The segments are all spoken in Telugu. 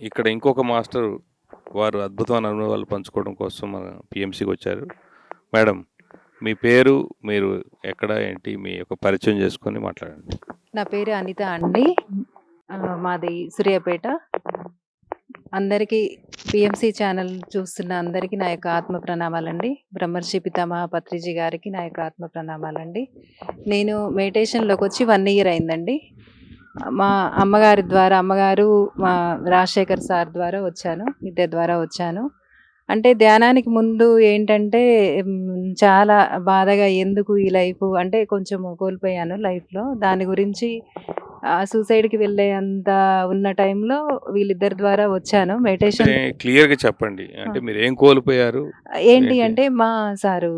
ఇక్కడ ఇంకొక మాస్టర్ వారు అద్భుతమైన అనుభవాలు పంచుకోవడం కోసం మన పిఎంసికి వచ్చారు. మేడం, మీ పేరు, మీరు ఎక్కడ, ఏంటి, మీ యొక్క పరిచయం చేసుకొని మాట్లాడండి. నా పేరు అనిత అండి. మాది సూర్యాపేట. అందరికీ పిఎంసి ఛానల్ చూస్తున్న అందరికీ నా యొక్క ఆత్మ ప్రణామాలండి. బ్రహ్మర్షి పితామహ పత్రిజీ గారికి నా యొక్క ఆత్మ ప్రణామాలండి. నేను మెడిటేషన్లోకి వచ్చి 1 ఇయర్ అయిందండి. మా అమ్మగారి ద్వారా, అమ్మగారు మా రాజశేఖర్ సార్ ద్వారా వచ్చాను, ఇద్దరి ద్వారా వచ్చాను. అంటే ధ్యానానికి ముందు ఏంటంటే చాలా బాధగా ఎందుకు ఈ లైఫ్ అంటే కొంచెం కోల్పోయాను లైఫ్లో. దాని గురించి సూసైడ్కి వెళ్ళే అంత ఉన్న టైంలో వీళ్ళిద్దరి ద్వారా వచ్చాను మెడిటేషన్. క్లియర్గా చెప్పండి, అంటే మీరు ఏం కోల్పోయారు? ఏంటి అంటే మా సారు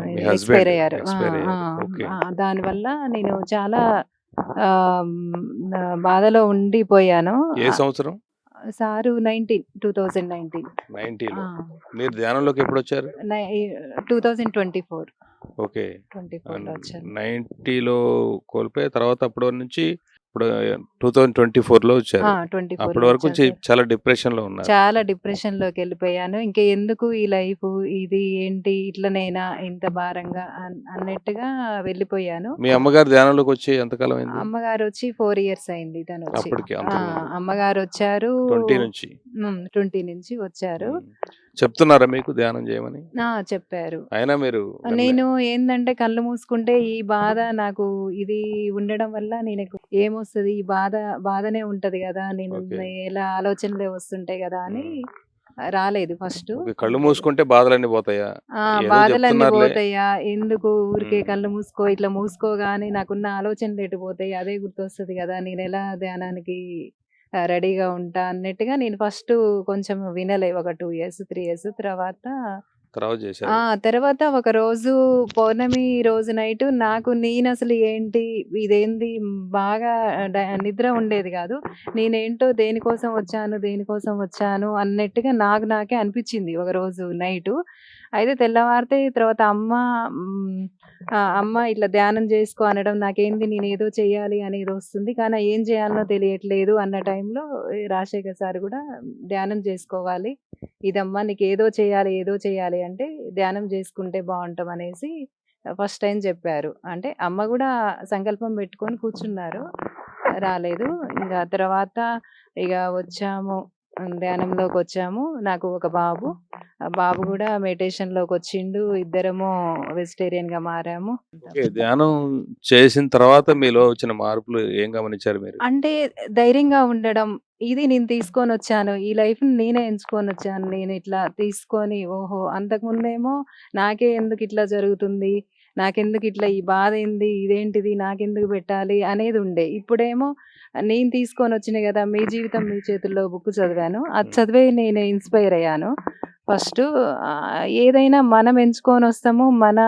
మీ ఎక్స్పైర్ హస్బెండ్ అయ్యారు. ఎక్స్పైర్ అయ్యారు. ఓకే. దానివల్ల నేను చాలా బాధలో ఉండిపోయాను. ఏ సంవత్సరం? సారు 2019. 90లో. మీరు ధ్యానంలోకి ఎప్పుడు వచ్చారు? 2024. ఓకే. 24లో వచ్చాను. 90లో కోల్పోయి తర్వాత అప్పటి నుంచి ఇప్పుడు 2024లో వచ్చారు. 24 అప్పటి వరకు చాలా డిప్రెషన్లో ఉన్నారు. చాలా డిప్రెషన్లోకి వెళ్ళిపోయాను. ఇంకా ఎందుకు ఈ లైఫ్, ఇది ఏంటి ఇట్లనేనా ఇంత భారంగా అన్నట్టుగా వెళ్ళిపోయాను. మీ అమ్మగారు ధ్యానంలోకి వచ్చి ఎంతకాలం అయింది? అమ్మగారు వచ్చి 4 ఇయర్స్ అయింది తను వచ్చి. అప్పటికి అమ్మగారు వచ్చారు 20 నుంచి. 20 నుంచి వచ్చారు. చెప్తున్నారా మీకు ధ్యానం చేయమని? చెప్పారు. అయినా మీరు? నేను ఏందంటే కళ్ళు మూసుకుంటే ఈ బాధ నాకు ఇది ఉండడం వల్ల నేను ఏమొస్తుంది, ఈ బాధనే ఉంటది కదా, నేను ఎలా ఆలోచనలే వస్తుంటాయి కదా అని రాలేదు ఫస్ట్. కళ్ళు మూసుకుంటే బాధలన్నీ పోతాయా? బాధలన్నీ పోతాయా, ఎందుకు ఊరికే కళ్ళు మూసుకో, ఇట్లా మూసుకోగానే నాకున్న ఆలోచనలు ఎటు పోతాయి, అదే గుర్తొస్తుంది కదా, నేను ఎలా ధ్యానానికి రెడీగా ఉంటా అన్నట్టుగా నేను ఫస్ట్ కొంచెం వినలే. ఒక 2 ఇయర్స్ 3 ఇయర్స్ తర్వాత ఒక రోజు పౌర్ణమి రోజు నైట్ నాకు నేను అసలు ఏంటి ఇదేంది బాగా నిద్ర ఉండేది కాదు. నేనేంటో దేనికోసం వచ్చాను అన్నట్టుగా నాకే అనిపించింది ఒక రోజు నైటు. అయితే తెల్లవారితే తర్వాత అమ్మ ఇట్లా ధ్యానం చేసుకో అనడం, నాకేంది నేనేదో చేయాలి అనేది వస్తుంది కానీ ఏం చేయాలనో తెలియట్లేదు అన్న టైంలో రాజశేఖర్ సార్ కూడా ధ్యానం చేసుకోవాలి, ఇదమ్మా నీకు ఏదో చేయాలి అంటే ధ్యానం చేసుకుంటే బాగుంటాం అనేసి ఫస్ట్ టైం చెప్పారు. అంటే అమ్మ కూడా సంకల్పం పెట్టుకొని కూర్చున్నారు, రాలేదు. ఇంకా తర్వాత ఇక వచ్చాము, ధ్యానంలోకి వచ్చాము. నాకు ఒక బాబు, బాబు కూడా మెడిటేషన్లోకి వచ్చిండు. ఇద్దరము వెజిటేరియన్గా మారాము. ధ్యానం చేసిన తర్వాత మీలో వచ్చిన మార్పులు ఏం గమనించారు మీరు? అంటే ధైర్యంగా ఉండడం, ఇది నేను తీసుకొని వచ్చాను, ఈ లైఫ్ని నేనే ఎంచుకొని వచ్చాను, నేను ఇట్లా తీసుకొని ఓహో అంతకుముందేమో నాకే ఎందుకు ఇట్లా జరుగుతుంది, నాకెందుకు ఇట్లా ఈ బాధ ఏంది, ఇదేంటిది నాకెందుకు పెట్టాలి అనేది ఉండే. ఇప్పుడేమో నేను తీసుకొని వచ్చినాయి కదా, మీ జీవితం మీ చేతుల్లో బుక్ చదివాను, అది చదివే నేను ఇన్స్పైర్ అయ్యాను. ఫస్ట్ ఏదైనా మనం ఎంచుకొని వస్తాము, మన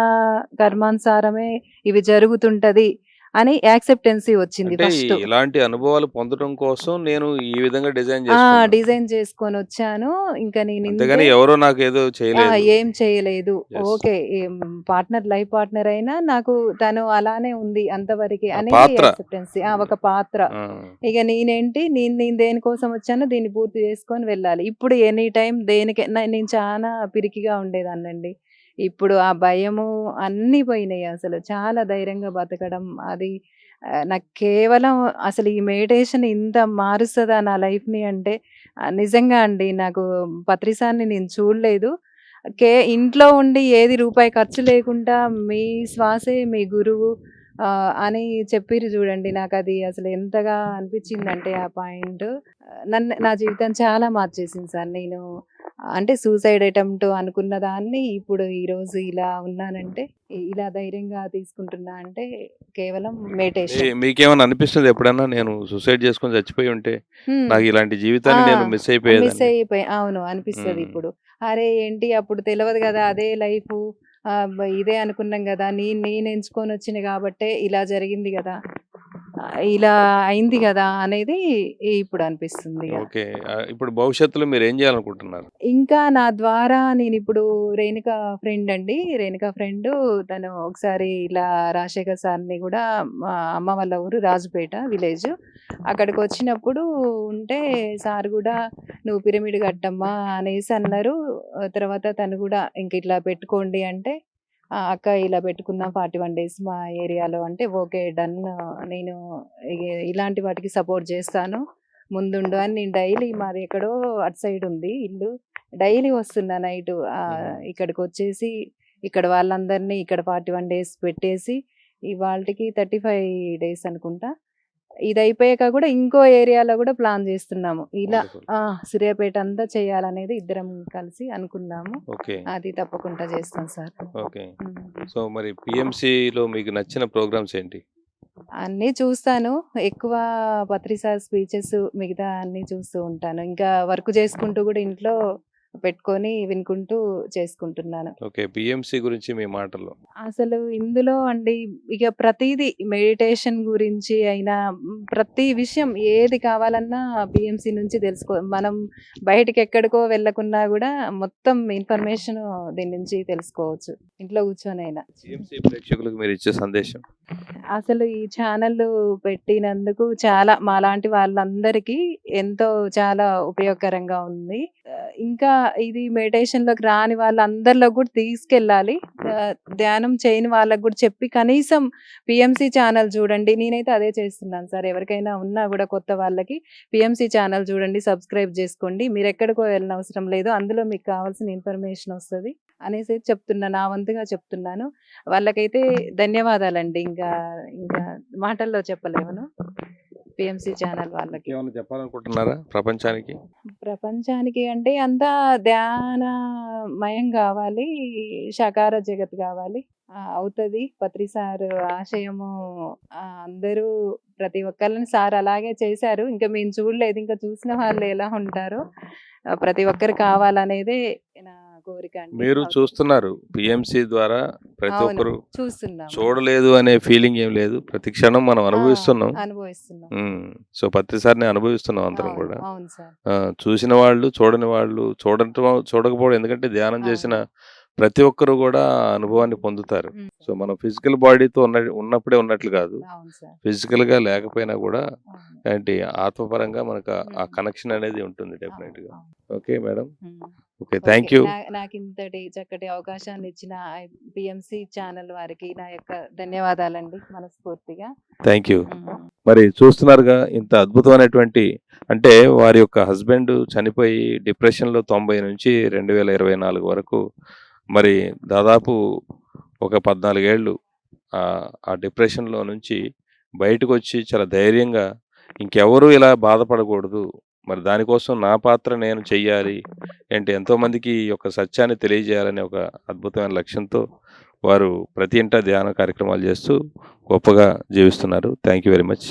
కర్మానుసారమే ఇవి జరుగుతుంటది అని యాక్సెప్టెన్సీ వచ్చింది ఫస్ట్. ఇలాంటి అనుభవాలు పొందడం కోసం నేను ఈ విధంగా డిజైన్ చేసుకొని వచ్చాను. ఇంకా నేను ఎవరో నాకు ఏదో ఏం చేయలేదు. ఓకే, లైఫ్ పార్ట్నర్ అయినా నాకు తను అలానే ఉంది అంతవరకే అనేది యాక్సెప్టెన్సీ, ఒక పాత్ర. ఇక నేనేంటి, నేను దేనికోసం వచ్చానో దీన్ని పూర్తి చేసుకొని వెళ్ళాలి. ఇప్పుడు ఎనీ టైం నేను చాలా పిరికిగా ఉండేదాన్నండి. ఇప్పుడు ఆ భయము అన్నీ పోయినాయి. అసలు చాలా ధైర్యంగా బతకడం, అది నాకు కేవలం అసలు ఈ మెడిటేషన్ ఇంత మారుస్తుందా నా లైఫ్ని అంటే నిజంగా అండి, నాకు పత్రిసార్ని నేను చూడలేదు. ఇంట్లో ఉండి ఏది రూపాయి ఖర్చు లేకుండా మీ శ్వాసే మీ గురువు అని చెప్పిరు చూడండి, నాకు అది అసలు ఎంతగా అనిపించిందంటే ఆ పాయింట్ నా జీవితం చాలా మార్చేసింది సార్. నేను అంటే సూసైడ్ అటెంప్ట్ అనుకున్న దాన్ని ఇప్పుడు ఈరోజు ఇలా ఉన్నానంటే, ఇలా ధైర్యంగా తీసుకుంటున్నా అంటే కేవలం మెడిటేషన్. మీకేమైనా అనిపిస్తుంది ఎప్పుడన్నా, నేను సూసైడ్ చేసుకొని చచ్చిపోయి ఉంటే నాకు ఇలాంటి జీవితాన్ని నేను మిస్ అయిపోయి? అవును, అనిపిస్తుంది ఇప్పుడు. అరే ఏంటి అప్పుడు తెలియదు కదా, అదే లైఫ్ ఇదే అనుకున్నాం కదా, నేను ఎంచుకొని వచ్చిన కాబట్టే ఇలా జరిగింది కదా ఇలా అయింది గదా! అనేది ఇప్పుడు అనిపిస్తుందిగ. ఓకే. ఇప్పుడు భవిష్యత్తులో మీరేం జేయాలనుకుంటున్నారు? ఇంకా నా ద్వారా నేనిప్పుడు రేణుక ఫ్రెండ్ అండి. రేణుక ఫ్రెండు తను ఒకసారి ఇలా రాజశేఖర్ సార్‌ని గూడా మా అమ్మ వాళ్ళ ఊరు రాజుపేట విలేజు. అక్కడికొచ్చినప్పుడు ఉంటే సార్ గూడా "నువ్వు పిరమిడ్ కట్టమ్మా" అనేసి అన్నారు. తర్వాత తను గూడా ఇంక ఇట్లా పెట్టుకోండి అంటే, అక్క ఇలా పెట్టుకుందాం 41 డేస్ మా ఏరియాలో అంటే, ఓకే డన్. నేను ఇగ ఇలాంటి వాటికి సపోర్ట్ జేస్తాను. ముందుండు అని నేను డైలీ మాది ఎక్కడో అటు సైడ్ ఉంది ఇల్లు. డైలీ వస్తున్నా నైటు. హుహు. ఇక్కడికొచ్చేసి ఇక్కడ వాళ్ళందరినీ ఇక్కడ 41 డేస్ పెట్టేసి ఇవాల్టికి 35 డేస్ అనుకుంటా. ఇదయిపోయాక గూడా ఇంకో ఏరియాలో గూడా ప్లాన్ జేస్తున్నాము. ఇలా వండర్‌ఫుల్. సూర్యాపేట అంతా చేయాలనేది ఇద్దరం కలిసి అనుకున్నాము. ఓకే. అది తప్పకుండా చేస్తాం సార్. ఓకే. హ్మ్. సో, మరి పీఎంసీలో మీకు నచ్చిన ప్రోగ్రామ్స్ ఏంటి? అన్నీ చూస్తాను. ఎక్కువ పత్రి సార్ స్పీచెస్ మిగతా అన్నీ చూస్తూ ఉంటాను. ఇంకా వర్క్ చేసుకుంటూ గూడా ఇంట్లో పెట్టుకొని వినుకుంటూ చేసుకుంటున్నాను. ఓకే. పీఎంసీ గురించి మీ మాటల్లో. అసలు ఇందులో అండి ఇక ప్రతీదీ మెడిటేషన్ గురించి అయినా ప్రతి విషయం ఏది కావాలన్నా బీఎంసీ నుంచి మనం బయటికెక్కడికో వెళ్ళకున్నా గూడా మొత్తం ఇన్ఫర్మేషన్ దీని నుంచి తెలుసుకోవచ్చు. ఇంట్లో కూర్చొనైనా. పీఎంసీ ప్రేక్షకులకు మీరిచ్చే సందేశం? అసలు ఈ ఛానల్లు పెట్టినందుకు చాలా మాలాంటి వాళ్ళందరికీ ఎంతో చాలా ఉపయోగకరంగా ఉంది. ఇంకా ఇది మెడిటేషన్‌లోకి రాని వాళ్ళందరిలో కూడా తీసుకెళ్ళాలి. ధ్యానం చేయని వాళ్ళకి గూడా చెప్పి కనీసం పీఎంసీ ఛానల్ చూడండి. నేనైతే అదే చేస్తున్నాను సార్. ఎవరికైనా ఉన్నా గూడా కొత్త వాళ్ళకి పీఎంసీ ఛానల్ చూడండి, సబ్స్క్రైబ్ జేసుకోండి. మీరెక్కడికో వెళ్ళనవసరం లేదు. అందులో మీకు కావాల్సిన ఇన్ఫర్మేషన్ ఒస్తది అనేసి చెప్తున్నా. నా వంతుగా చెప్తున్నాను. వాళ్ళకైతే ధన్యవాదాలండి. ఇంకా మాటల్లో చెప్పలేను. పీఎంసీ ఛానల్ వాళ్ళకి. ఏమన్నా చెప్పాలనుకుంటున్నారా ప్రపంచానికి? ప్రపంచానికి అంటే అంతా ధ్యానమయం గావాలి. షకార జగత్ గావాలి. అవుతది. పత్రి సారు ఆశయము అందరూ ప్రతి ఒక్కళ్ళని సార్ అలాగే చేశారు. ఇంక మేము చూడలేదు. ఇంకా చూసిన వాళ్ళు ఎలా ఉంటారో ప్రతి ఒక్కరు కావాలనేదే నా కోరిక అండి. మీరు చూస్తున్నారు. పీఎంసీ ద్వారా ప్రతి అవును. ఒక్కరు చూస్తున్నాము. చూడలేదు అనే ఫీలింగ్ ఏం లేదు. ప్రతి క్షణం మనం అనుభవిస్తున్నాం. అనుభవిస్తున్నాం. సో, పత్రి సార్‌ని అనుభవిస్తున్నాం అందరం అవును. కూడా. అవును సార్. చూసిన వాళ్ళు, చూడని వాళ్ళు, చూడకపోవడం ఎందుకంటే ధ్యానం చేసిన అవును. ప్రతి ఒక్కరు గూడా ఆ అనుభవాన్ని పొందుతారు. హ్మ్. సో, మనం ఫిజికల్ బాడీతో ఉన్నప్పుడే ఉన్నట్లు కాదు. అవును సార్. ఫిజికల్‌గా లేకపోయినా గూడా అవును. ఏంటి ఆత్మపరంగా మనకు ఆ హ్మ్. కనెక్షన్ అనేది ఉంటుంది అవును. డెఫినెట్‌గా. అవును. Okay madam. Hmm. Okay. Okay. Thank you. నాకింతటి చక్కటి అవకాశాన్ని ఇచ్చిన పీఎంసీ ఛానల్ వారికి నా యొక్క ధన్యవాదాలండి మనస్ఫూర్తిగా. Thank you. హ్మ్. మరి చూస్తున్నారుగా ఇంత అద్భుతమైనటువంటి అంటే వారి యొక్క హస్బెండ్ చనిపోయి డిప్రెషన్‌లో 90 నుంచి 2024 వరకు మరి దాదాపు ఒక 14 ఏళ్ళు ఆ డిప్రెషన్‌లో నుంచి బయటకొచ్చి చాలా ధైర్యంగా ఇంకెవరు ఇలా బాధపడకూడదు. మరి దానికోసం నా పాత్ర నేను చెయ్యాలి. ఎంతోమందికి ఈ యొక్క సత్యాన్ని తెలియజేయాలనే ఒక అద్భుతమైన లక్ష్యంతో వారు ప్రతి ఇంటా ధ్యాన కార్యక్రమాలు చేస్తూ గొప్పగా జీవిస్తున్నారు. Thank you very much.